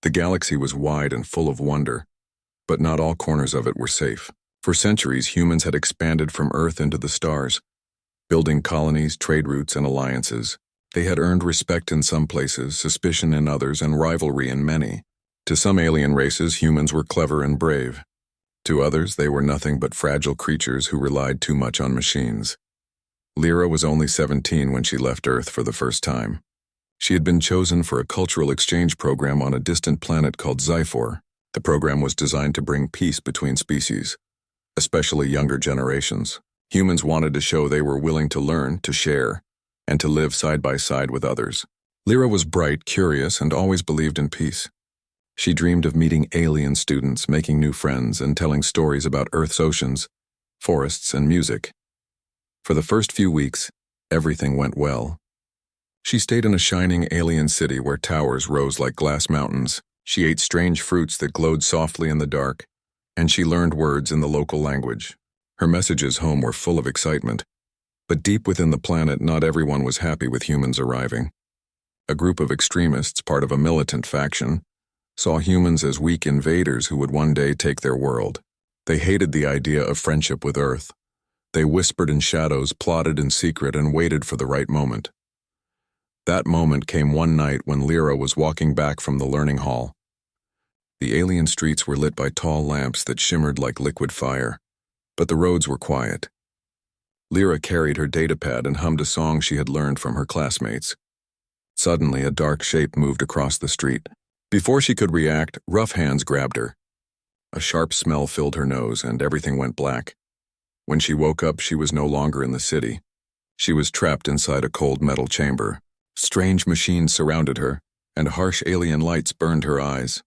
The galaxy was wide and full of wonder, but not all corners of it were safe. For centuries, humans had expanded from Earth into the stars, building colonies, trade routes, and alliances. They had earned respect in some places, suspicion in others, and rivalry in many. To some alien races, humans were clever and brave. To others, they were nothing but fragile creatures who relied too much on machines. Lyra was only 17 when she left Earth for the first time. She had been chosen for a cultural exchange program on a distant planet called Zyphor. The program was designed to bring peace between species, especially younger generations. Humans wanted to show they were willing to learn, to share, and to live side by side with others. Lyra was bright, curious, and always believed in peace. She dreamed of meeting alien students, making new friends, and telling stories about Earth's oceans, forests, and music. For the first few weeks, everything went well. She stayed in a shining alien city where towers rose like glass mountains. She ate strange fruits that glowed softly in the dark, and she learned words in the local language. Her messages home were full of excitement, but deep within the planet, not everyone was happy with humans arriving. A group of extremists, part of a militant faction, saw humans as weak invaders who would one day take their world. They hated the idea of friendship with Earth. They whispered in shadows, plotted in secret, and waited for the right moment. That moment came one night when Lyra was walking back from the learning hall. The alien streets were lit by tall lamps that shimmered like liquid fire, but the roads were quiet. Lyra carried her datapad and hummed a song she had learned from her classmates. Suddenly, a dark shape moved across the street. Before she could react, rough hands grabbed her. A sharp smell filled her nose, and everything went black. When she woke up, she was no longer in the city. She was trapped inside a cold metal chamber. Strange machines surrounded her, and harsh alien lights burned her eyes.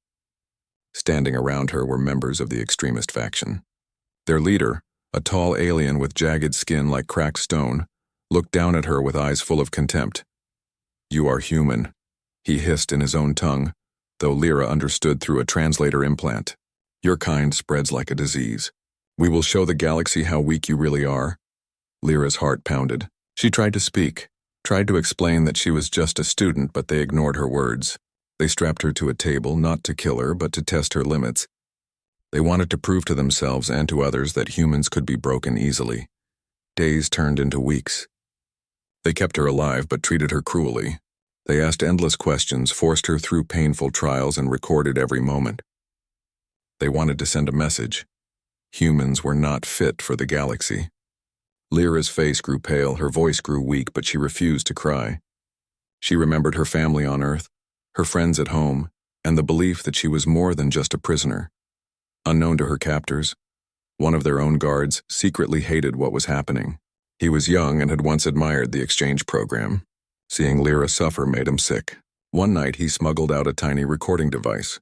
Standing around her were members of the extremist faction. Their leader, a tall alien with jagged skin like cracked stone, looked down at her with eyes full of contempt. "You are human," he hissed in his own tongue, though Lyra understood through a translator implant. "Your kind spreads like a disease. We will show the galaxy how weak you really are." Lyra's heart pounded. She tried to speak, tried to explain that she was just a student, but they ignored her words. They strapped her to a table, not to kill her, but to test her limits. They wanted to prove to themselves and to others that humans could be broken easily. Days turned into weeks. They kept her alive, but treated her cruelly. They asked endless questions, forced her through painful trials, and recorded every moment. They wanted to send a message. Humans were not fit for the galaxy. Lyra's face grew pale, her voice grew weak, but she refused to cry. She remembered her family on Earth, her friends at home, and the belief that she was more than just a prisoner. Unknown to her captors, one of their own guards secretly hated what was happening. He was young and had once admired the exchange program. Seeing Lyra suffer made him sick. One night he smuggled out a tiny recording device.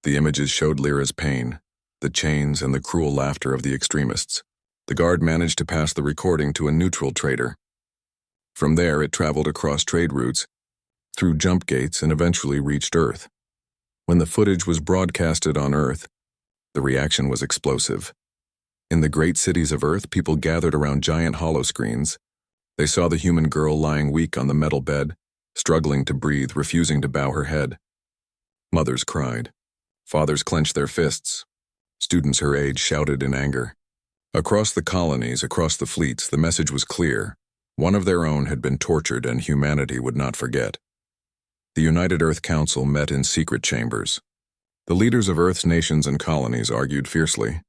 The images showed Lyra's pain, the chains, and the cruel laughter of the extremists. The guard managed to pass the recording to a neutral trader. From there, it traveled across trade routes, through jump gates, and eventually reached Earth. When the footage was broadcasted on Earth, the reaction was explosive. In the great cities of Earth, people gathered around giant holoscreens. They saw the human girl lying weak on the metal bed, struggling to breathe, refusing to bow her head. Mothers cried. Fathers clenched their fists. Students her age shouted in anger. Across the colonies, across the fleets, the message was clear. One of their own had been tortured, and humanity would not forget. The United Earth Council met in secret chambers. The leaders of Earth's nations and colonies argued fiercely.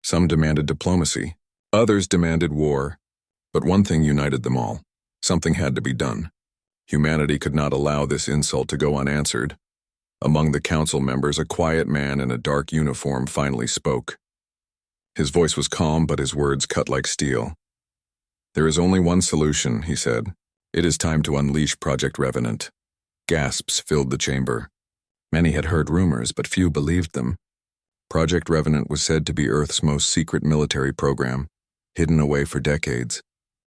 Some demanded diplomacy. Others demanded war. But one thing united them all. Something had to be done. Humanity could not allow this insult to go unanswered. Among the council members, a quiet man in a dark uniform finally spoke. His voice was calm, but his words cut like steel. "There is only one solution," he said. "It is time to unleash Project Revenant." Gasps filled the chamber. Many had heard rumors, but few believed them. Project Revenant was said to be Earth's most secret military program, hidden away for decades.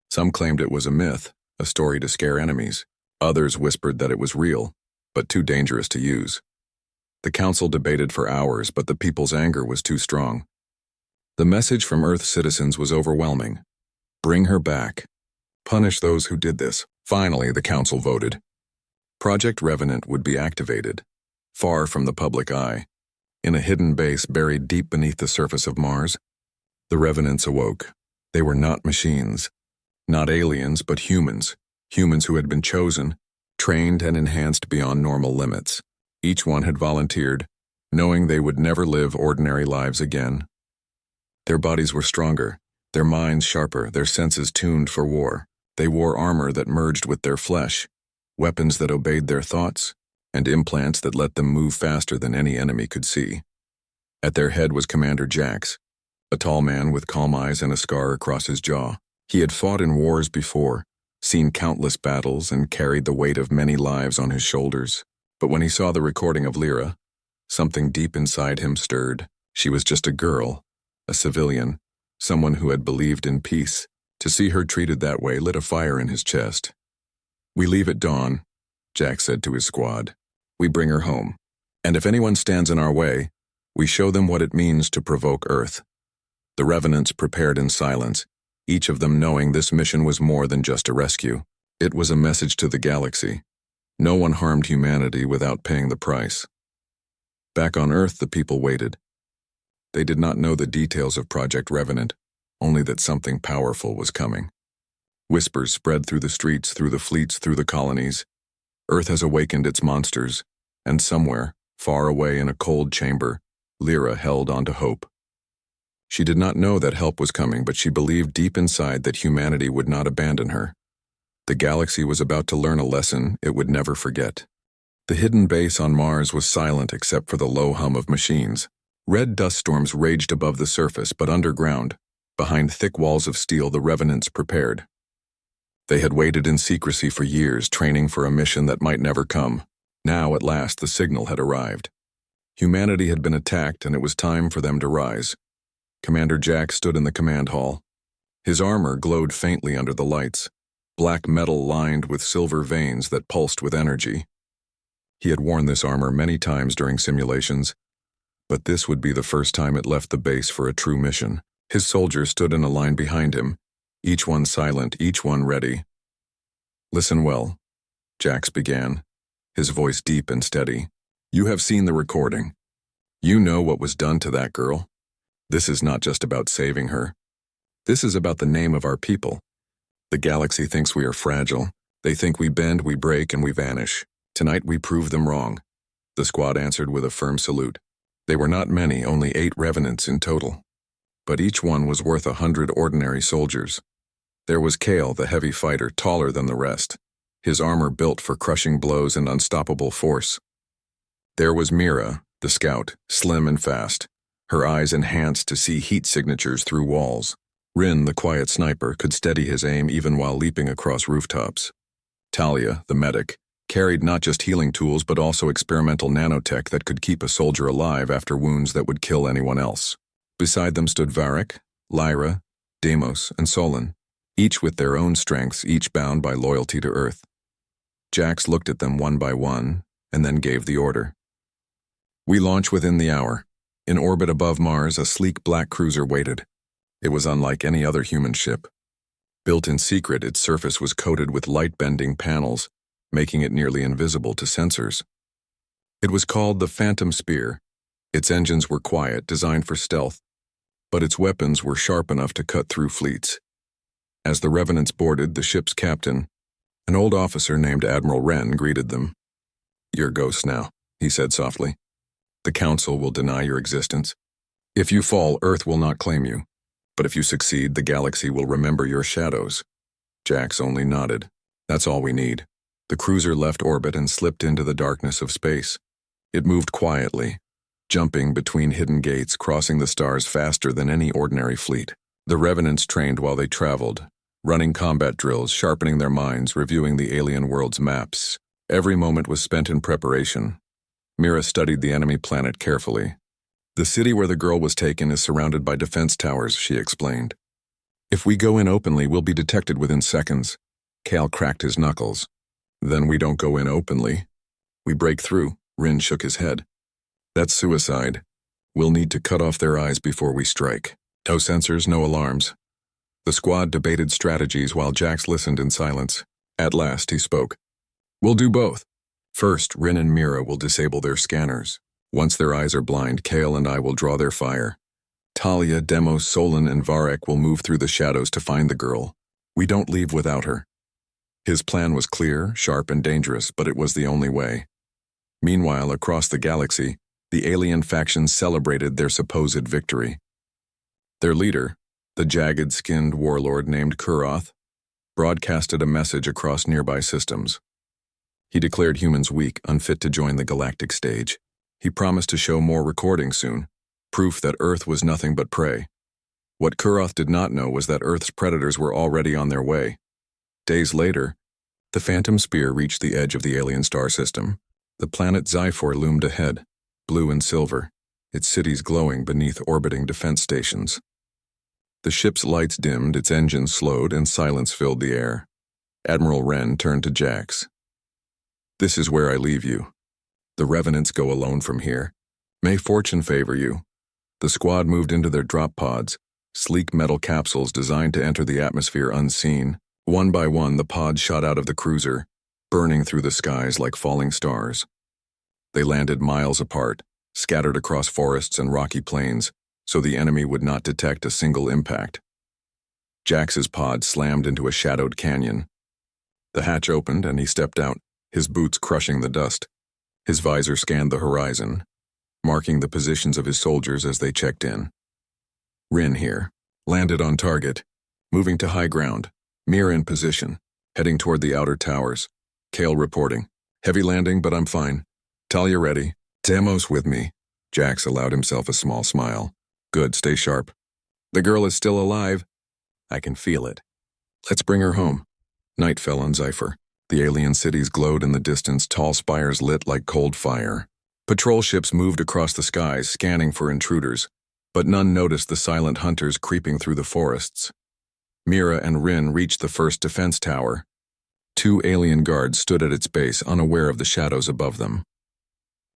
Some claimed it was a myth, a story to scare enemies. Others whispered that it was real, but too dangerous to use. The council debated for hours, but the people's anger was too strong. The message from Earth citizens was overwhelming. Bring her back. Punish those who did this. Finally, the council voted. Project Revenant would be activated. far from the public eye. In a hidden base buried deep beneath the surface of Mars, the Revenants awoke. They were not machines, not aliens, but humans who had been chosen, trained and enhanced beyond normal limits. Each one had volunteered, knowing they would never live ordinary lives again. Their bodies were stronger, their minds sharper, their senses tuned for war. They wore armor that merged with their flesh, weapons that obeyed their thoughts, and implants that let them move faster than any enemy could see. At their head was Commander Jax, a tall man with calm eyes and a scar across his jaw. He had fought in wars before, seen countless battles, and carried the weight of many lives on his shoulders. But when he saw the recording of Lyra, something deep inside him stirred. She was just a girl, a civilian, someone who had believed in peace. To see her treated that way lit a fire in his chest. "We leave at dawn," Jack said to his squad. "We bring her home. And if anyone stands in our way, we show them what it means to provoke Earth." The Revenants prepared in silence, each of them knowing this mission was more than just a rescue. It was a message to the galaxy. No one harmed humanity without paying the price. Back on Earth, the people waited. They did not know the details of Project Revenant, only that something powerful was coming. Whispers spread through the streets, through the fleets, through the colonies. Earth has awakened its monsters, and somewhere, far away in a cold chamber, Lyra held on to hope. She did not know that help was coming, but she believed deep inside that humanity would not abandon her. The galaxy was about to learn a lesson it would never forget. The hidden base on Mars was silent except for the low hum of machines. Red dust storms raged above the surface, but underground, behind thick walls of steel, the Revenants prepared. They had waited in secrecy for years, training for a mission that might never come. Now, at last, the signal had arrived. Humanity had been attacked, and it was time for them to rise. Commander Jack stood in the command hall. His armor glowed faintly under the lights, black metal lined with silver veins that pulsed with energy. He had worn this armor many times during simulations, but this would be the first time it left the base for a true mission. His soldiers stood in a line behind him, each one silent, each one ready. "Listen well," Jax began, his voice deep and steady. "You have seen the recording. You know what was done to that girl. This is not just about saving her. This is about the name of our people. The galaxy thinks we are fragile. They think we bend, we break, and we vanish. Tonight we prove them wrong." The squad answered with a firm salute. They were not many, only 8 Revenants in total. But each one was worth 100 ordinary soldiers. There was Kale, the heavy fighter, taller than the rest, his armor built for crushing blows and unstoppable force. There was Mira, the scout, slim and fast, her eyes enhanced to see heat signatures through walls. Rin, the quiet sniper, could steady his aim even while leaping across rooftops. Talia, the medic, carried not just healing tools but also experimental nanotech that could keep a soldier alive after wounds that would kill anyone else. Beside them stood Varric, Lyra, Deimos, and Solon, each with their own strengths, each bound by loyalty to Earth. Jax looked at them one by one, and then gave the order. "We launch within the hour." In orbit above Mars, a sleek black cruiser waited. It was unlike any other human ship. Built in secret, its surface was coated with light-bending panels, making it nearly invisible to sensors. It was called the Phantom Spear. Its engines were quiet, designed for stealth, but its weapons were sharp enough to cut through fleets. As the Revenants boarded, the ship's captain, an old officer named Admiral Wren, greeted them. "You're ghosts now," he said softly. "The Council will deny your existence. If you fall, Earth will not claim you. But if you succeed, the galaxy will remember your shadows." Jax only nodded. "That's all we need." The cruiser left orbit and slipped into the darkness of space. It moved quietly, jumping between hidden gates, crossing the stars faster than any ordinary fleet. The Revenants trained while they traveled, running combat drills, sharpening their minds, reviewing the alien world's maps. Every moment was spent in preparation. Mira studied the enemy planet carefully. "The city where the girl was taken is surrounded by defense towers," she explained. "If we go in openly, we'll be detected within seconds." Kale cracked his knuckles. "Then we don't go in openly. We break through." Rin shook his head. "That's suicide. We'll need to cut off their eyes before we strike. No sensors, no alarms." The squad debated strategies while Jax listened in silence. At last, he spoke. "We'll do both. First, Rin and Mira will disable their scanners. Once their eyes are blind, Kale and I will draw their fire. Talia, Demos, Solon, and Varek will move through the shadows to find the girl. We don't leave without her. His plan was clear, sharp, and dangerous, but it was the only way. Meanwhile, across the galaxy, the alien factions celebrated their supposed victory. Their leader, the jagged-skinned warlord named Kuroth, broadcasted a message across nearby systems. He declared humans weak, unfit to join the galactic stage. He promised to show more recordings soon, proof that Earth was nothing but prey. What Kuroth did not know was that Earth's predators were already on their way. Days later, the Phantom Spear reached the edge of the alien star system. The planet Zyphor loomed ahead, blue and silver, its cities glowing beneath orbiting defense stations. The ship's lights dimmed, its engines slowed, and silence filled the air. Admiral Wren turned to Jax. "This is where I leave you. The Revenants go alone from here. May fortune favor you." The squad moved into their drop pods, sleek metal capsules designed to enter the atmosphere unseen. One by one, the pods shot out of the cruiser, burning through the skies like falling stars. They landed miles apart, scattered across forests and rocky plains, so the enemy would not detect a single impact. Jax's pod slammed into a shadowed canyon. The hatch opened and he stepped out, his boots crushing the dust. His visor scanned the horizon, marking the positions of his soldiers as they checked in. Rin here, landed on target, moving to high ground. Mira in position, heading toward the outer towers. Kale reporting. "Heavy landing, but I'm fine. Talia ready. Demos with me." Jax allowed himself a small smile. "Good, stay sharp. The girl is still alive. I can feel it. Let's bring her home." Night fell on Zyphor. The alien cities glowed in the distance, tall spires lit like cold fire. Patrol ships moved across the skies, scanning for intruders, but none noticed the silent hunters creeping through the forests. Mira and Rin reached the first defense tower. Two alien guards stood at its base, unaware of the shadows above them.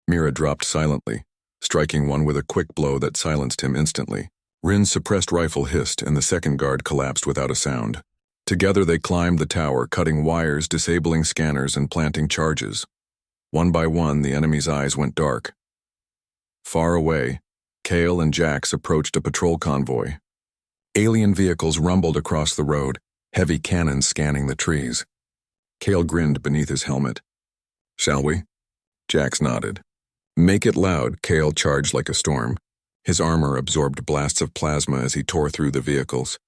Mira dropped silently, striking one with a quick blow that silenced him instantly. Rin's suppressed rifle hissed, and the second guard collapsed without a sound. Together they climbed the tower, cutting wires, disabling scanners, and planting charges. One by one, the enemy's eyes went dark. Far away, Kale and Jax approached a patrol convoy. Alien vehicles rumbled across the road, heavy cannons scanning the trees. Kale grinned beneath his helmet. "Shall we?" Jax nodded. "Make it loud," Kale charged like a storm. His armor absorbed blasts of plasma as he tore through the vehicles,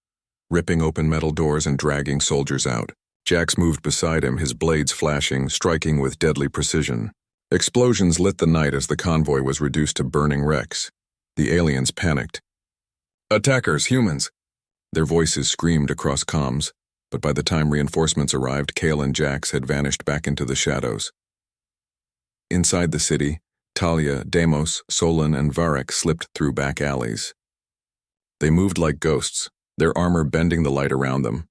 ripping open metal doors and dragging soldiers out. Jax moved beside him, his blades flashing, striking with deadly precision. Explosions lit the night as the convoy was reduced to burning wrecks. The aliens panicked. "Attackers, humans!" Their voices screamed across comms, but by the time reinforcements arrived, Kale and Jax had vanished back into the shadows. Inside the city, Talia, Demos, Solon, and Varek slipped through back alleys. They moved like ghosts, their armor bending the light around them.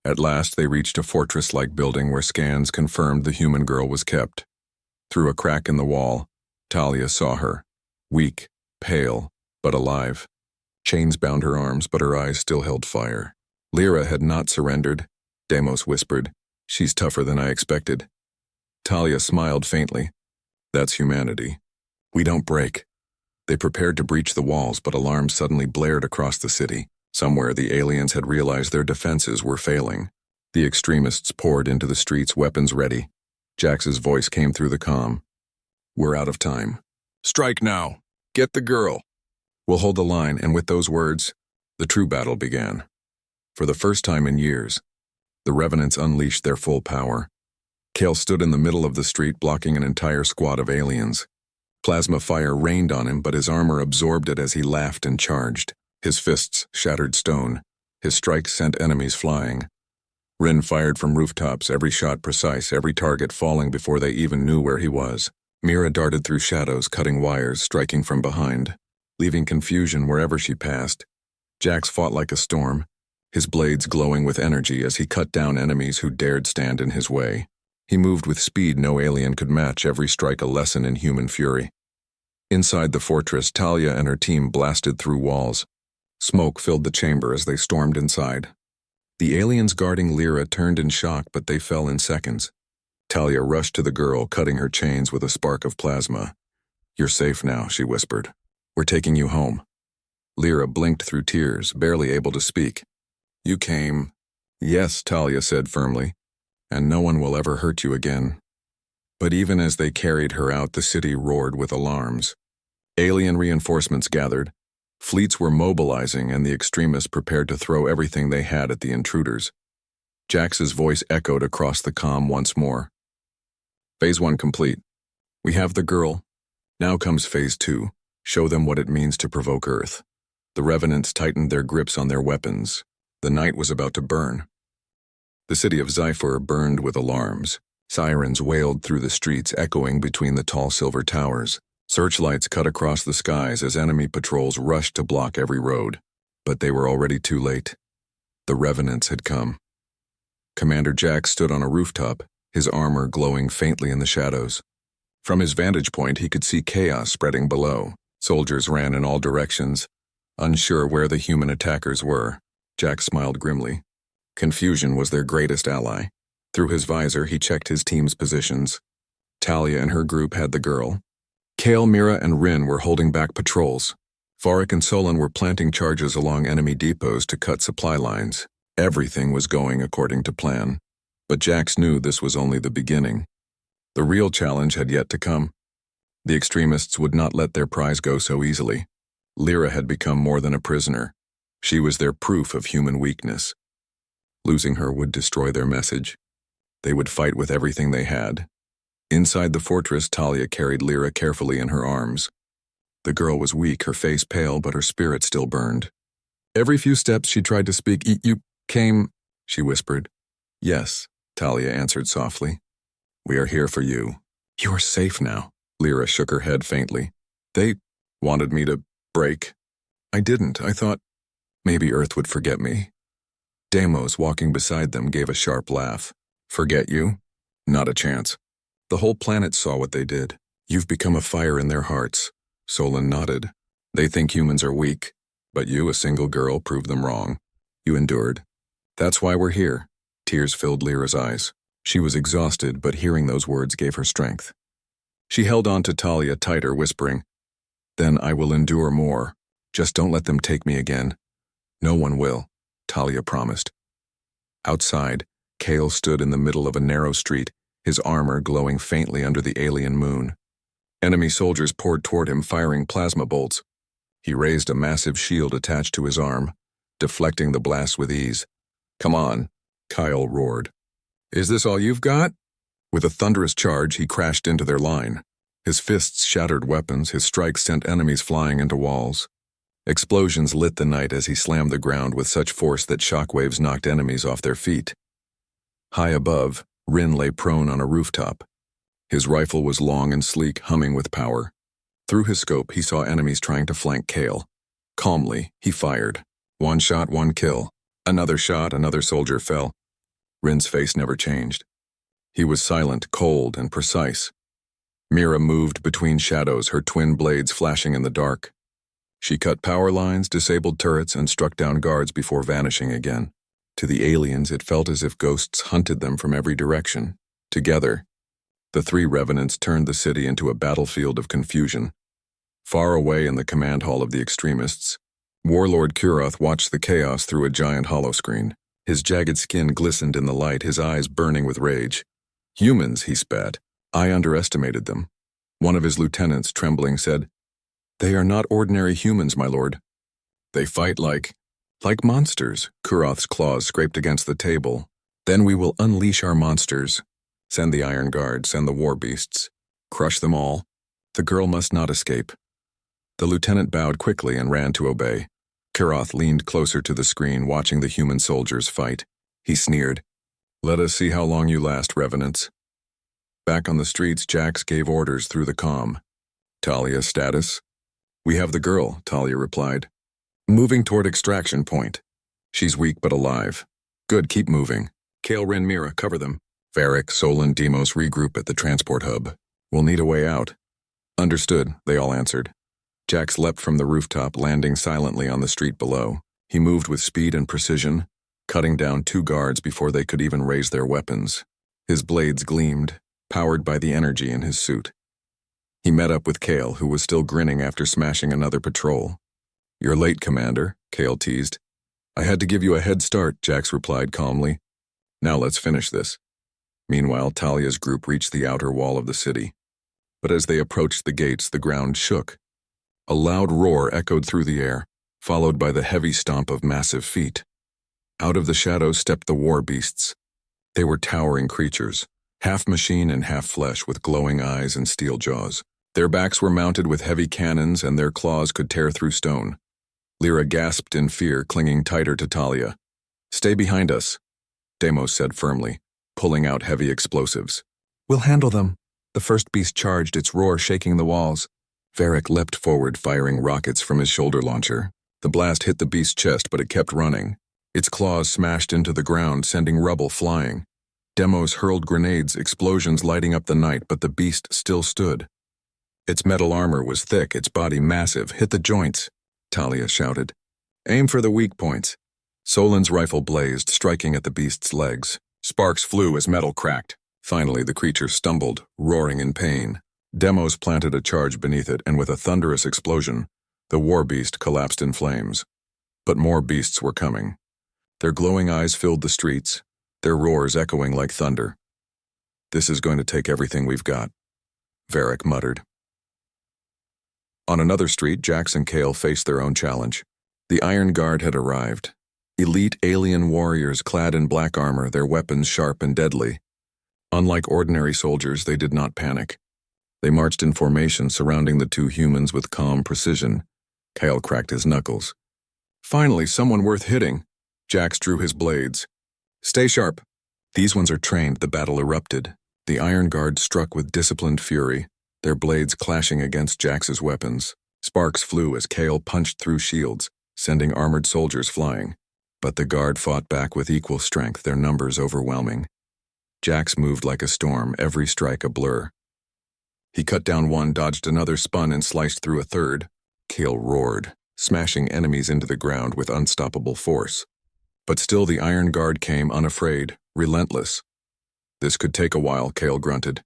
At last, they reached a fortress-like building where scans confirmed the human girl was kept. Through a crack in the wall, Talia saw her, weak, pale, but alive. Chains bound her arms, but her eyes still held fire. Lyra had not surrendered, Demos whispered. "She's tougher than I expected." Talia smiled faintly. "That's humanity. We don't break." They prepared to breach the walls, but alarms suddenly blared across the city. Somewhere, the aliens had realized their defenses were failing. The extremists poured into the streets, weapons ready. Jax's voice came through the comm. "We're out of time. Strike now. Get the girl. We'll hold the line," and with those words, the true battle began. For the first time in years, the Revenants unleashed their full power. Kale stood in the middle of the street, blocking an entire squad of aliens. Plasma fire rained on him, but his armor absorbed it as he laughed and charged. His fists shattered stone. His strikes sent enemies flying. Rin fired from rooftops, every shot precise, every target falling before they even knew where he was. Mira darted through shadows, cutting wires, striking from behind, leaving confusion wherever she passed. Jax fought like a storm, his blades glowing with energy as he cut down enemies who dared stand in his way. He moved with speed no alien could match, every strike a lesson in human fury. Inside the fortress, Talia and her team blasted through walls. Smoke filled the chamber as they stormed inside. The aliens guarding Lyra turned in shock, but they fell in seconds. Talia rushed to the girl, cutting her chains with a spark of plasma. "You're safe now," she whispered. "We're taking you home." Lyra blinked through tears, barely able to speak. "You came." "Yes," Talia said firmly, "and no one will ever hurt you again." But even as they carried her out, the city roared with alarms. Alien reinforcements gathered. Fleets were mobilizing, and the extremists prepared to throw everything they had at the intruders. Jax's voice echoed across the comm once more. "Phase 1 complete. We have the girl. Now comes Phase 2. Show them what it means to provoke Earth." The Revenants tightened their grips on their weapons. The night was about to burn. The city of Zyphor burned with alarms. Sirens wailed through the streets, echoing between the tall silver towers. Searchlights cut across the skies as enemy patrols rushed to block every road. But they were already too late. The Revenants had come. Commander Jax stood on a rooftop, his armor glowing faintly in the shadows. From his vantage point, he could see chaos spreading below. Soldiers ran in all directions, unsure where the human attackers were. Jax smiled grimly. Confusion was their greatest ally. Through his visor, he checked his team's positions. Talia and her group had the girl. Kale, Mira, and Rin were holding back patrols. Varric and Solon were planting charges along enemy depots to cut supply lines. Everything was going according to plan. But Jax knew this was only the beginning. The real challenge had yet to come. The extremists would not let their prize go so easily. Lyra had become more than a prisoner. She was their proof of human weakness. Losing her would destroy their message. They would fight with everything they had. Inside the fortress, Talia carried Lyra carefully in her arms. The girl was weak, her face pale, but her spirit still burned. Every few steps she tried to speak. "You came," she whispered. "Yes," Talia answered softly. "We are here for you. You are safe now." Lyra shook her head faintly. "They wanted me to break. I didn't. I thought maybe Earth would forget me." Deimos, walking beside them, gave a sharp laugh. "Forget you? Not a chance. The whole planet saw what they did. You've become a fire in their hearts." Solon nodded. "They think humans are weak, but you, a single girl, proved them wrong. You endured. That's why we're here." Tears filled Lyra's eyes. She was exhausted, but hearing those words gave her strength. She held on to Talia tighter, whispering, "Then I will endure more. Just don't let them take me again." "No one will," Talia promised. Outside, Kale stood in the middle of a narrow street, his armor glowing faintly under the alien moon. Enemy soldiers poured toward him, firing plasma bolts. He raised a massive shield attached to his arm, deflecting the blast with ease. "Come on," Kyle roared. "Is this all you've got?" With a thunderous charge, he crashed into their line. His fists shattered weapons, his strikes sent enemies flying into walls. Explosions lit the night as he slammed the ground with such force that shockwaves knocked enemies off their feet. High above, Rin lay prone on a rooftop. His rifle was long and sleek, humming with power. Through his scope, he saw enemies trying to flank Kale. Calmly, he fired. One shot, one kill. Another shot, another soldier fell. Rin's face never changed. He was silent, cold, and precise. Mira moved between shadows, her twin blades flashing in the dark. She cut power lines, disabled turrets, and struck down guards before vanishing again. To the aliens, it felt as if ghosts hunted them from every direction. Together, the three revenants turned the city into a battlefield of confusion. Far away in the command hall of the extremists, Warlord Kuroth watched the chaos through a giant holoscreen. His jagged skin glistened in the light, his eyes burning with rage. "Humans," he spat. "I underestimated them." One of his lieutenants, trembling, said, "They are not ordinary humans, my lord. They fight like monsters." Kuroth's claws scraped against the table. "Then we will unleash our monsters. Send the Iron Guard, send the war beasts. Crush them all. The girl must not escape." The lieutenant bowed quickly and ran to obey. Kuroth leaned closer to the screen, watching the human soldiers fight. He sneered, "Let us see how long you last, revenants." Back on the streets, Jax gave orders through the comm. "Talia's status?" "We have the girl," Talia replied. "Moving toward extraction point. She's weak but alive." "Good, keep moving. Kale, Rin, Mira, cover them. Varric, Solon, Deimos regroup at the transport hub. We'll need a way out." "Understood," they all answered. Jax leapt from the rooftop, landing silently on the street below. He moved with speed and precision, cutting down two guards before they could even raise their weapons. His blades gleamed, powered by the energy in his suit. He met up with Kale, who was still grinning after smashing another patrol. "You're late, Commander," Kale teased. "I had to give you a head start," Jax replied calmly. "Now let's finish this." Meanwhile, Talia's group reached the outer wall of the city. But as they approached the gates, the ground shook. A loud roar echoed through the air, followed by the heavy stomp of massive feet. Out of the shadows stepped the war beasts. They were towering creatures, half machine and half flesh, with glowing eyes and steel jaws. Their backs were mounted with heavy cannons, and their claws could tear through stone. Lyra gasped in fear, clinging tighter to Talia. "Stay behind us," Deimos said firmly, pulling out heavy explosives. "We'll handle them." The first beast charged, its roar shaking the walls. Varric leapt forward, firing rockets from his shoulder launcher. The blast hit the beast's chest, but it kept running. Its claws smashed into the ground, sending rubble flying. Deimos hurled grenades, explosions lighting up the night, but the beast still stood. Its metal armor was thick, its body massive. "Hit the joints," Talia shouted. "Aim for the weak points." Solin's rifle blazed, striking at the beast's legs. Sparks flew as metal cracked. Finally, the creature stumbled, roaring in pain. Deimos planted a charge beneath it, and with a thunderous explosion, the war beast collapsed in flames. But more beasts were coming. Their glowing eyes filled the streets, their roars echoing like thunder. "This is going to take everything we've got," Varric muttered. On another street, Jax and Kale faced their own challenge. The Iron Guard had arrived. Elite alien warriors clad in black armor, their weapons sharp and deadly. Unlike ordinary soldiers, they did not panic. They marched in formation, surrounding the two humans with calm precision. Kale cracked his knuckles. "Finally, someone worth hitting." Jax drew his blades. "Stay sharp." "These ones are trained." The battle erupted. The Iron Guard struck with disciplined fury, their blades clashing against Jax's weapons. Sparks flew as Kale punched through shields, sending armored soldiers flying. But the Guard fought back with equal strength, their numbers overwhelming. Jax moved like a storm, every strike a blur. He cut down one, dodged another, spun and sliced through a third. Kale roared, smashing enemies into the ground with unstoppable force. But still the Iron Guard came, unafraid, relentless. "This could take a while," Kale grunted.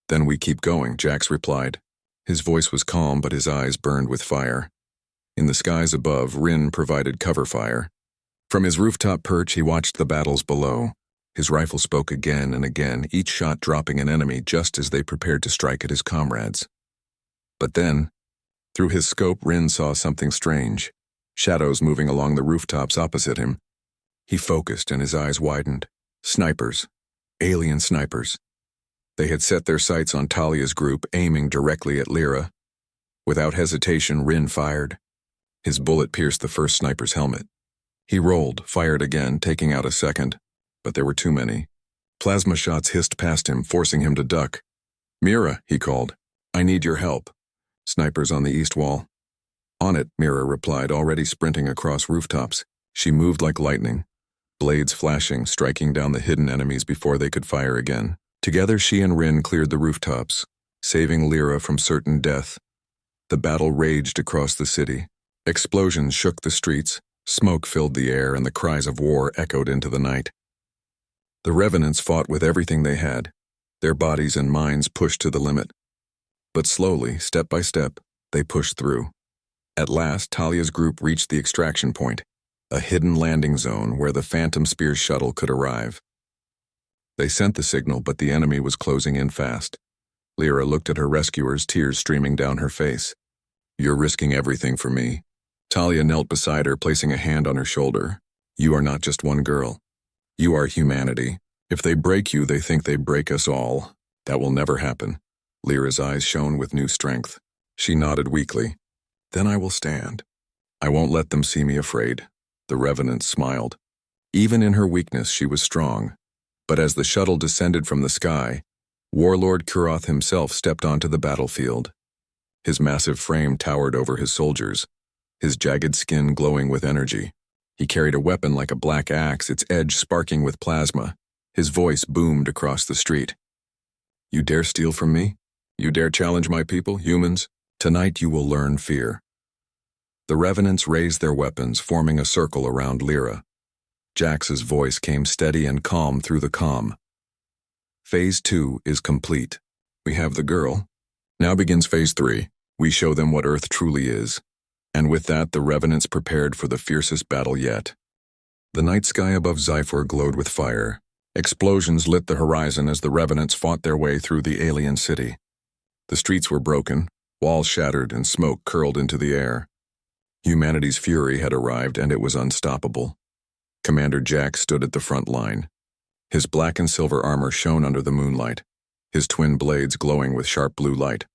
"Then we keep going," Jax replied. His voice was calm, but his eyes burned with fire. In the skies above, Rin provided cover fire. From his rooftop perch, he watched the battles below. His rifle spoke again and again, each shot dropping an enemy just as they prepared to strike at his comrades. But then, through his scope, Rin saw something strange. Shadows moving along the rooftops opposite him. He focused and his eyes widened. Snipers. Alien snipers. They had set their sights on Talia's group, aiming directly at Lyra. Without hesitation, Rin fired. His bullet pierced the first sniper's helmet. He rolled, fired again, taking out a second. But there were too many. Plasma shots hissed past him, forcing him to duck. "Mira," he called. "I need your help." Snipers on the east wall. "On it," Mira replied, already sprinting across rooftops. She moved like lightning, blades flashing, striking down the hidden enemies before they could fire again. Together, she and Rin cleared the rooftops, saving Lyra from certain death. The battle raged across the city. Explosions shook the streets, smoke filled the air, and the cries of war echoed into the night. The Revenants fought with everything they had, their bodies and minds pushed to the limit. But slowly, step by step, they pushed through. At last, Talia's group reached the extraction point, a hidden landing zone where the Phantom Spear shuttle could arrive. They sent the signal, but the enemy was closing in fast. Lyra looked at her rescuers, tears streaming down her face. "You're risking everything for me." Talia knelt beside her, placing a hand on her shoulder. "You are not just one girl. You are humanity. If they break you, they think they break us all. That will never happen." Lyra's eyes shone with new strength. She nodded weakly. "Then I will stand. I won't let them see me afraid." The Revenant smiled. Even in her weakness, she was strong. But as the shuttle descended from the sky, Warlord Kuroth himself stepped onto the battlefield. His massive frame towered over his soldiers, his jagged skin glowing with energy. He carried a weapon like a black axe, its edge sparking with plasma. His voice boomed across the street. "You dare steal from me? You dare challenge my people, humans? Tonight you will learn fear." The Revenants raised their weapons, forming a circle around Lyra. Jax's voice came steady and calm through the calm. Phase 2 is complete. We have the girl. Now begins Phase 3. We show them what Earth truly is. And with that, the Revenants prepared for the fiercest battle yet. The night sky above Zyphor glowed with fire. Explosions lit the horizon as the Revenants fought their way through the alien city. The streets were broken, walls shattered, and smoke curled into the air. Humanity's fury had arrived, and it was unstoppable. Commander Jack stood at the front line. His black and silver armor shone under the moonlight, his twin blades glowing with sharp blue light.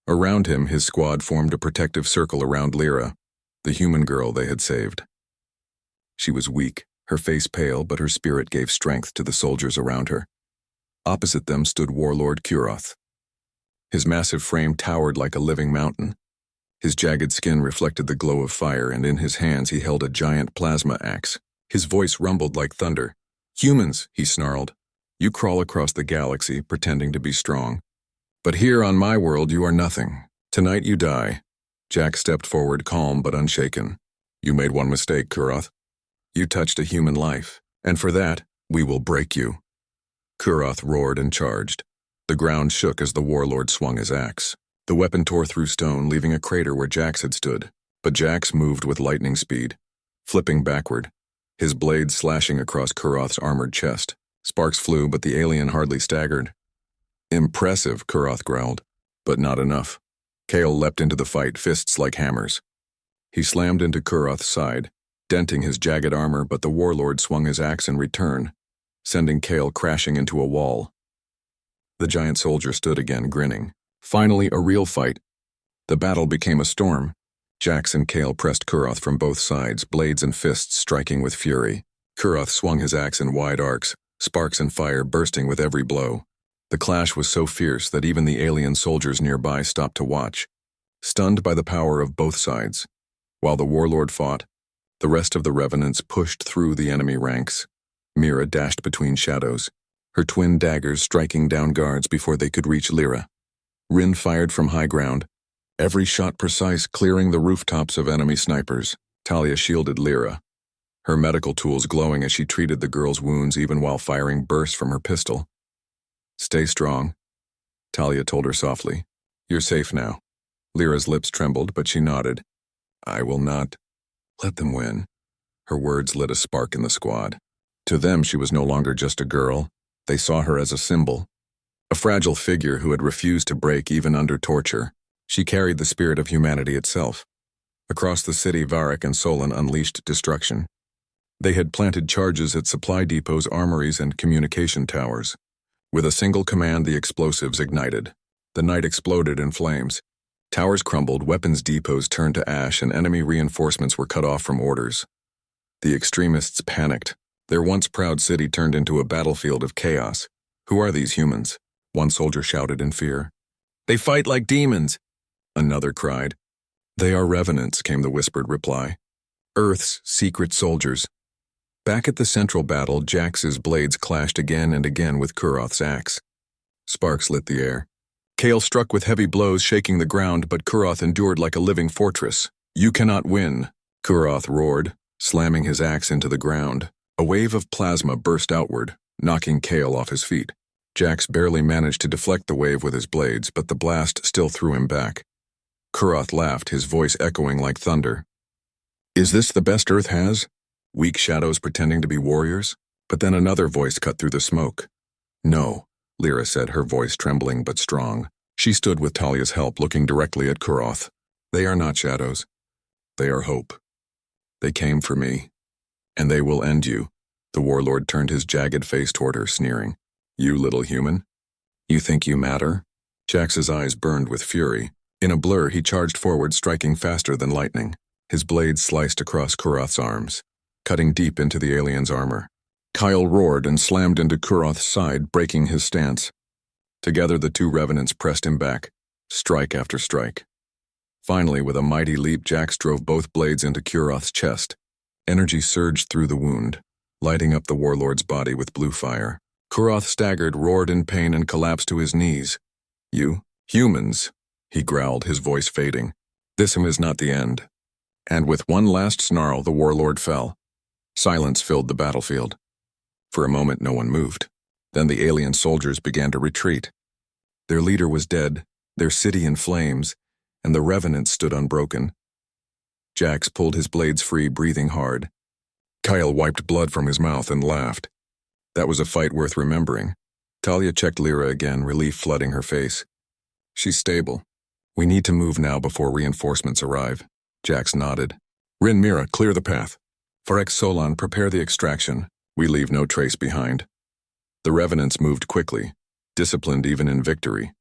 Around him, his squad formed a protective circle around Lyra, the human girl they had saved. She was weak, her face pale, but her spirit gave strength to the soldiers around her. Opposite them stood Warlord Kuroth. His massive frame towered like a living mountain. His jagged skin reflected the glow of fire, and in his hands he held a giant plasma axe. His voice rumbled like thunder. "Humans," he snarled, "you crawl across the galaxy pretending to be strong. But here on my world you are nothing. Tonight you die." Jack stepped forward, calm but unshaken. "You made one mistake, Kuroth. You touched a human life, and for that, we will break you." Kuroth roared and charged. The ground shook as the warlord swung his axe. The weapon tore through stone, leaving a crater where Jax had stood. But Jax moved with lightning speed, flipping backward, his blade slashing across Kuroth's armored chest. Sparks flew, but the alien hardly staggered. "Impressive," Kuroth growled, "but not enough." Kale leapt into the fight, fists like hammers. He slammed into Kuroth's side, denting his jagged armor, but the warlord swung his axe in return, sending Kale crashing into a wall. The giant soldier stood again, grinning. Finally, a real fight. The battle became a storm. Jax and Kale pressed Kuroth from both sides, blades and fists striking with fury. Kuroth swung his axe in wide arcs, sparks and fire bursting with every blow. The clash was so fierce that even the alien soldiers nearby stopped to watch, stunned by the power of both sides. While the warlord fought, the rest of the Revenants pushed through the enemy ranks. Mira dashed between shadows, her twin daggers striking down guards before they could reach Lyra. Rin fired from high ground, every shot precise, clearing the rooftops of enemy snipers. Talia shielded Lyra, her medical tools glowing as she treated the girl's wounds even while firing bursts from her pistol. "Stay strong," Talia told her softly. "You're safe now." Lyra's lips trembled, but she nodded. "I will not let them win." Her words lit a spark in the squad. To them, she was no longer just a girl. They saw her as a symbol. A fragile figure who had refused to break even under torture. She carried the spirit of humanity itself. Across the city, Varric and Solon unleashed destruction. They had planted charges at supply depots, armories, and communication towers. With a single command, the explosives ignited. The night exploded in flames. Towers crumbled, weapons depots turned to ash, and enemy reinforcements were cut off from orders. The extremists panicked. Their once proud city turned into a battlefield of chaos. "Who are these humans?" one soldier shouted in fear. "They fight like demons," another cried. "They are Revenants," came the whispered reply. "Earth's secret soldiers." Back at the central battle, Jax's blades clashed again and again with Kuroth's axe. Sparks lit the air. Kale struck with heavy blows, shaking the ground, but Kuroth endured like a living fortress. "You cannot win," Kuroth roared, slamming his axe into the ground. A wave of plasma burst outward, knocking Kale off his feet. Jax barely managed to deflect the wave with his blades, but the blast still threw him back. Kuroth laughed, his voice echoing like thunder. "Is this the best Earth has? Weak shadows pretending to be warriors?" But then another voice cut through the smoke. "No," Lyra said, her voice trembling but strong. She stood with Talia's help, looking directly at Kuroth. "They are not shadows. They are hope. They came for me. And they will end you." The warlord turned his jagged face toward her, sneering. "You little human? You think you matter?" Jax's eyes burned with fury. In a blur, he charged forward, striking faster than lightning. His blades sliced across Kuroth's arms, cutting deep into the alien's armor. Kyle roared and slammed into Kuroth's side, breaking his stance. Together, the two Revenants pressed him back, strike after strike. Finally, with a mighty leap, Jax drove both blades into Kuroth's chest. Energy surged through the wound, lighting up the warlord's body with blue fire. Kuroth staggered, roared in pain, and collapsed to his knees. "You humans," he growled, his voice fading. "This is not the end." And with one last snarl, the warlord fell. Silence filled the battlefield. For a moment, no one moved. Then the alien soldiers began to retreat. Their leader was dead, their city in flames, and the revenants stood unbroken. Jax pulled his blades free, breathing hard. Kyle wiped blood from his mouth and laughed. That was a fight worth remembering. Talia checked Lyra again, relief flooding her face. She's stable. We need to move now before reinforcements arrive. Jax nodded. Rin Mira, clear the path. Forex Solon, prepare the extraction. We leave no trace behind. The revenants moved quickly, disciplined even in victory.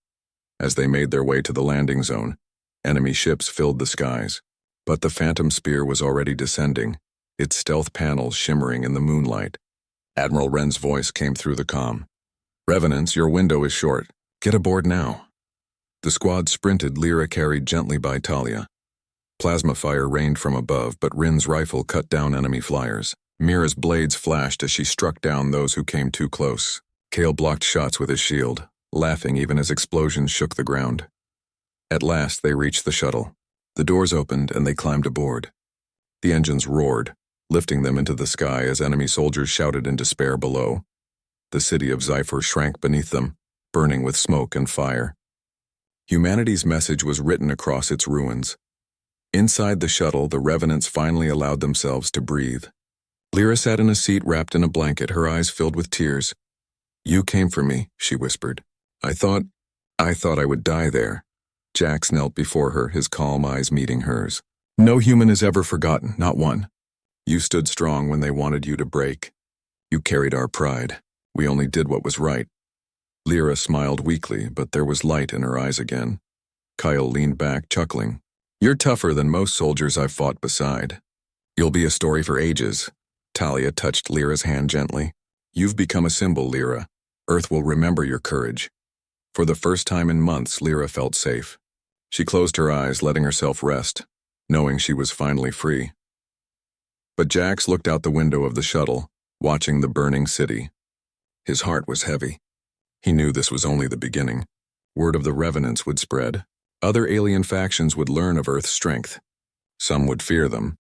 As they made their way to the landing zone, enemy ships filled the skies. But the Phantom Spear was already descending, its stealth panels shimmering in the moonlight. Admiral Wren's voice came through the comm. Revenants, your window is short. Get aboard now. The squad sprinted, Lyra carried gently by Talia. Plasma fire rained from above, but Rin's rifle cut down enemy flyers. Mira's blades flashed as she struck down those who came too close. Kale blocked shots with his shield, laughing even as explosions shook the ground. At last they reached the shuttle. The doors opened and they climbed aboard. The engines roared, lifting them into the sky as enemy soldiers shouted in despair below. The city of Zypher shrank beneath them, burning with smoke and fire. Humanity's message was written across its ruins. Inside the shuttle, the revenants finally allowed themselves to breathe. Lyra sat in a seat wrapped in a blanket, her eyes filled with tears. You came for me, she whispered. I thought I would die there. Jax knelt before her, his calm eyes meeting hers. No human is ever forgotten, not one. You stood strong when they wanted you to break. You carried our pride. We only did what was right. Lyra smiled weakly, but there was light in her eyes again. Kyle leaned back, chuckling. You're tougher than most soldiers I've fought beside. You'll be a story for ages. Talia touched Lyra's hand gently. You've become a symbol, Lyra. Earth will remember your courage. For the first time in months, Lyra felt safe. She closed her eyes, letting herself rest, knowing she was finally free. But Jax looked out the window of the shuttle, watching the burning city. His heart was heavy. He knew this was only the beginning. Word of the revenants would spread. Other alien factions would learn of Earth's strength. Some would fear them.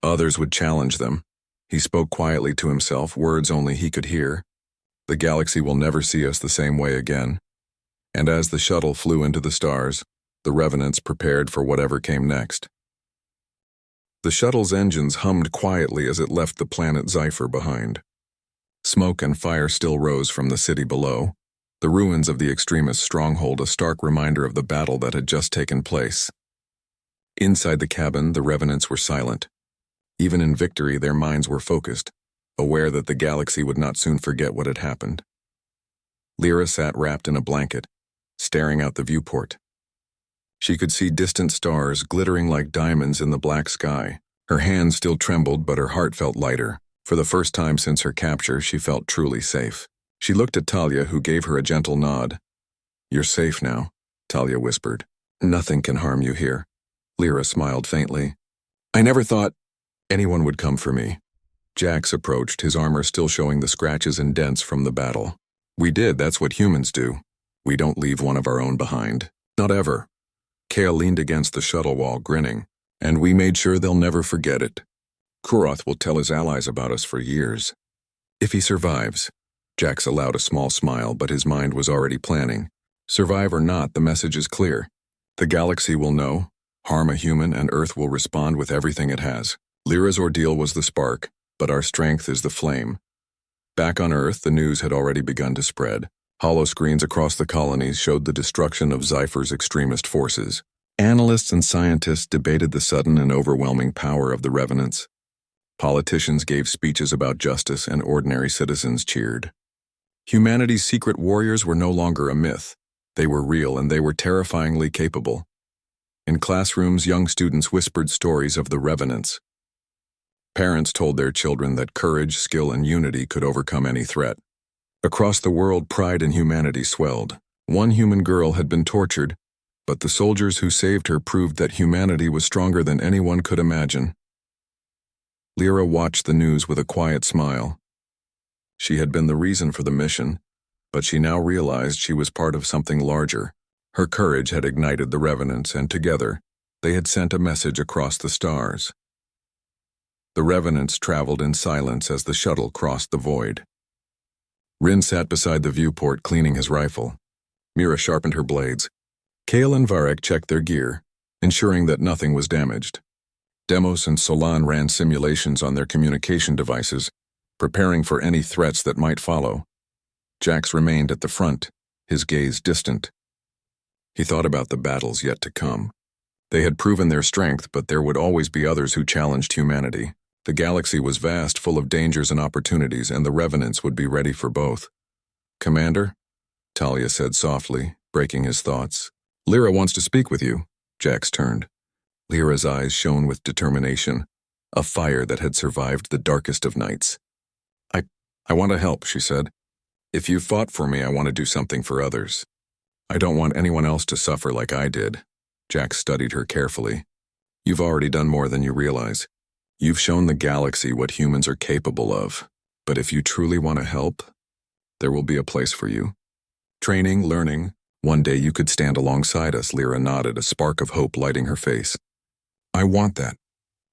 Others would challenge them. He spoke quietly to himself, words only he could hear. The galaxy will never see us the same way again. And as the shuttle flew into the stars, the revenants prepared for whatever came next. The shuttle's engines hummed quietly as it left the planet Zypher behind. Smoke and fire still rose from the city below, the ruins of the extremist stronghold a stark reminder of the battle that had just taken place. Inside the cabin, the revenants were silent. Even in victory, their minds were focused, aware that the galaxy would not soon forget what had happened. Lyra sat wrapped in a blanket, staring out the viewport. She could see distant stars glittering like diamonds in the black sky. Her hands still trembled, but her heart felt lighter. For the first time since her capture, she felt truly safe. She looked at Talia, who gave her a gentle nod. You're safe now, Talia whispered. Nothing can harm you here. Lyra smiled faintly. I never thought anyone would come for me. Jax approached, his armor still showing the scratches and dents from the battle. We did, that's what humans do. We don't leave one of our own behind. Not ever. Kale leaned against the shuttle wall, grinning. And we made sure they'll never forget it. Kuroth will tell his allies about us for years. If he survives. Jax allowed a small smile, but his mind was already planning. Survive or not, the message is clear. The galaxy will know, harm a human, and Earth will respond with everything it has. Lyra's ordeal was the spark, but our strength is the flame. Back on Earth, the news had already begun to spread. Hollow screens across the colonies showed the destruction of Zypher's extremist forces. Analysts and scientists debated the sudden and overwhelming power of the revenants. Politicians gave speeches about justice, and ordinary citizens cheered. Humanity's secret warriors were no longer a myth. They were real, and they were terrifyingly capable. In classrooms, young students whispered stories of the revenants. Parents told their children that courage, skill, and unity could overcome any threat. Across the world, pride in humanity swelled. One human girl had been tortured, but the soldiers who saved her proved that humanity was stronger than anyone could imagine. Lyra watched the news with a quiet smile. She had been the reason for the mission, but she now realized she was part of something larger. Her courage had ignited the revenants, and together, they had sent a message across the stars. The revenants traveled in silence as the shuttle crossed the void. Rin sat beside the viewport cleaning his rifle. Mira sharpened her blades. Kale and Varek checked their gear, ensuring that nothing was damaged. Demos and Solan ran simulations on their communication devices, preparing for any threats that might follow. Jax remained at the front, his gaze distant. He thought about the battles yet to come. They had proven their strength, but there would always be others who challenged humanity. The galaxy was vast, full of dangers and opportunities, and the Revenants would be ready for both. "Commander?" Talia said softly, breaking his thoughts. "Lyra wants to speak with you." Jax turned. Lyra's eyes shone with determination, a fire that had survived the darkest of nights. I want to help," she said. "If you fought for me, I want to do something for others. I don't want anyone else to suffer like I did." Jax studied her carefully. "You've already done more than you realize. You've shown the galaxy what humans are capable of. But if you truly want to help, there will be a place for you. Training, learning. One day you could stand alongside us." Lyra nodded, a spark of hope lighting her face. "I want that.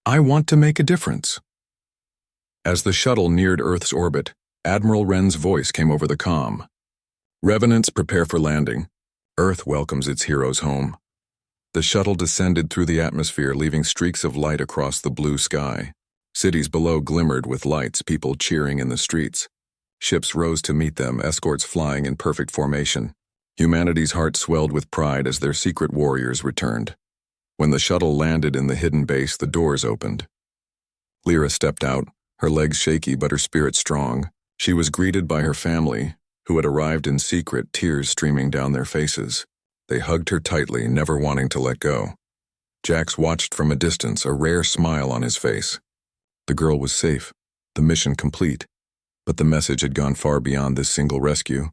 I want to make a difference." As the shuttle neared Earth's orbit, Admiral Wren's voice came over the comm. "Revenants, prepare for landing. Earth welcomes its heroes home." The shuttle descended through the atmosphere, leaving streaks of light across the blue sky. Cities below glimmered with lights, people cheering in the streets. Ships rose to meet them, escorts flying in perfect formation. Humanity's heart swelled with pride as their secret warriors returned. When the shuttle landed in the hidden base, the doors opened. Lyra stepped out, her legs shaky but her spirit strong. She was greeted by her family, who had arrived in secret, tears streaming down their faces. They hugged her tightly, never wanting to let go. Jax watched from a distance, a rare smile on his face. The girl was safe, the mission complete, but the message had gone far beyond this single rescue.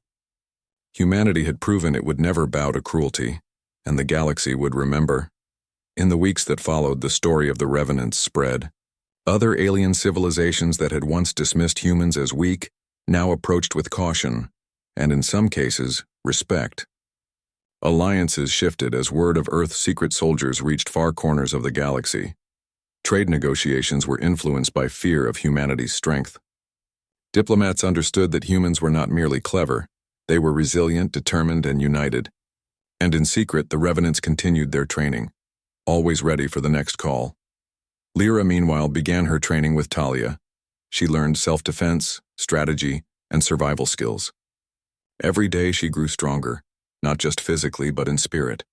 Humanity had proven it would never bow to cruelty, and the galaxy would remember. In the weeks that followed, the story of the Revenants spread. Other alien civilizations that had once dismissed humans as weak now approached with caution, and in some cases, respect. Alliances shifted as word of Earth's secret soldiers reached far corners of the galaxy. Trade negotiations were influenced by fear of humanity's strength. Diplomats understood that humans were not merely clever, they were resilient, determined, and united. And in secret, the Revenants continued their training, always ready for the next call. Lyra, meanwhile, began her training with Talia. She learned self-defense, strategy, and survival skills. Every day she grew stronger, not just physically but in spirit.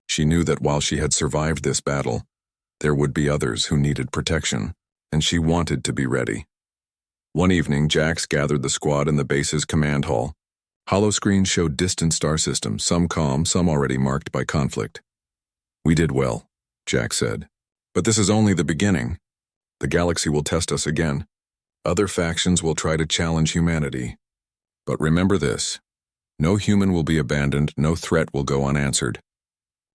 She knew that while she had survived this battle, there would be others who needed protection, and she wanted to be ready. One evening, Jax gathered the squad in the base's command hall. Holoscreens showed distant star systems, some calm, some already marked by conflict. "We did well," Jax said. "But this is only the beginning. The galaxy will test us again. Other factions will try to challenge humanity. But remember this. No human will be abandoned, no threat will go unanswered.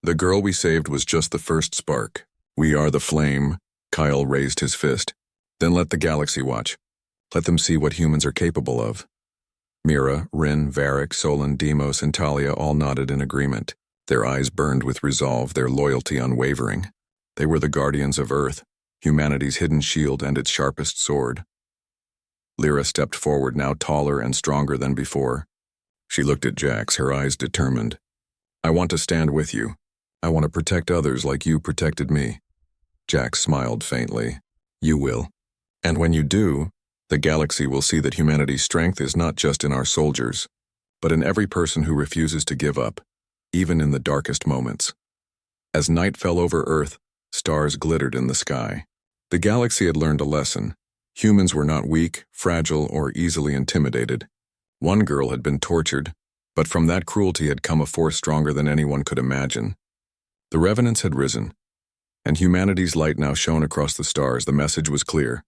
The girl we saved was just the first spark. We are the flame." Kyle raised his fist. "Then let the galaxy watch. Let them see what humans are capable of." Mira, Rin, Varek, Solan, Demos, and Talia all nodded in agreement. Their eyes burned with resolve, their loyalty unwavering. They were the guardians of Earth, humanity's hidden shield and its sharpest sword. Lyra stepped forward, now taller and stronger than before. She looked at Jax, her eyes determined. "I want to stand with you. I want to protect others like you protected me." Jax smiled faintly. "You will. And when you do, the galaxy will see that humanity's strength is not just in our soldiers, but in every person who refuses to give up, even in the darkest moments." As night fell over Earth, stars glittered in the sky. The galaxy had learned a lesson. Humans were not weak, fragile, or easily intimidated. One girl had been tortured, but from that cruelty had come a force stronger than anyone could imagine. The Revenants had risen, and humanity's light now shone across the stars. The message was clear.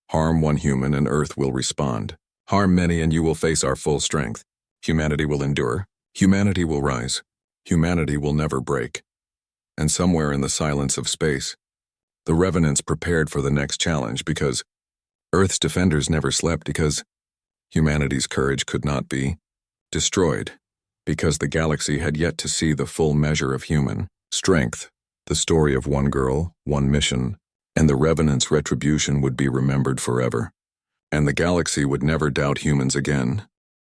Harm one human and Earth will respond. Harm many and you will face our full strength. Humanity will endure. Humanity will rise. Humanity will never break. And somewhere in the silence of space, the Revenants prepared for the next challenge because Earth's defenders never slept, because humanity's courage could not be destroyed, because the galaxy had yet to see the full measure of human strength. The story of one girl, one mission, and the Revenants' retribution would be remembered forever. And the galaxy would never doubt humans again.